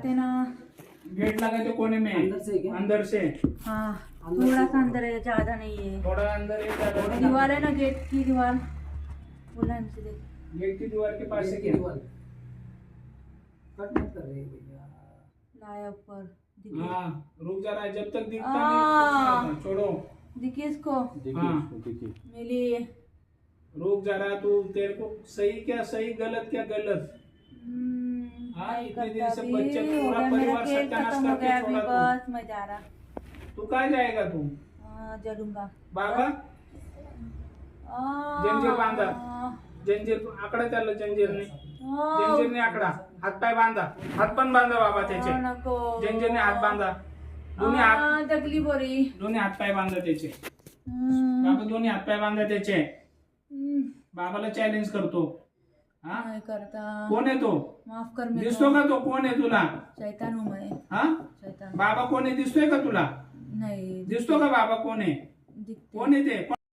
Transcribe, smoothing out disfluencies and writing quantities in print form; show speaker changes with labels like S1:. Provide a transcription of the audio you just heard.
S1: लगाते ना।
S2: गेट लगाते कोने में अंदर से
S1: हाँ थोड़ा सा अंदर है, ज्यादा नहीं है।
S2: थोड़ा अंदर है, ज्यादा नहीं।
S1: दीवार है ना, गेट की दीवार, बोला हमसे देख।
S2: गेट की दीवार के पास से क्या?
S3: कट मत कर रहे भैया।
S1: लाया ऊपर दिखे,
S2: हाँ रुक जा रहा है, जब तक दिखता नहीं कुछ नहीं होता। छोड़ो।
S1: दिखे इसको
S2: हाँ
S1: मिली।
S2: रुक जा रहा है तू, तेरे को सही क्या सही, गलत क्या गलत। हाँ
S1: नहीं
S2: इतने दिन
S1: करता
S2: से
S1: भी,
S2: बच्चे
S1: हो
S2: पूरा
S1: गया, मेरा
S2: परिवार
S1: खेल
S2: सत्यानाश
S1: खत्म हो
S2: करके
S1: गया अभी,
S2: छोड़ा
S1: बस मैं जा रहा।
S2: तू कहाँ जाएगा तू?
S1: जलूंगा
S2: बाबा जंजीर बांधा, जंजीर आकडा त्याला जंजीरने, जंजीरने आकडा, हात पाय बांधा, हात पण बांधा बाबा त्याचे,
S1: नको
S2: जंजीरने हात बांधा, दोन्ही हात,
S1: तकली बोरी।
S2: दोन्ही हात पाय बांधा त्याचे बाबा, दोन्ही हात पाय बांधा त्याचे। बाबाला चॅलेंज करतो। हाँ
S1: नहीं करता,
S2: कोण आहे तो?
S1: माफ कर मेरे
S2: दिसतो का तो? कोण आहे तुला?
S1: शैतान हूँ मैं,
S2: हाँ
S1: शैतान।
S2: बाबा कोण आहे, दिसतोय का तुला?
S1: नहीं
S2: दिसतो का बाबा कोण आहे?
S1: दिखते
S2: कोण आहे ते?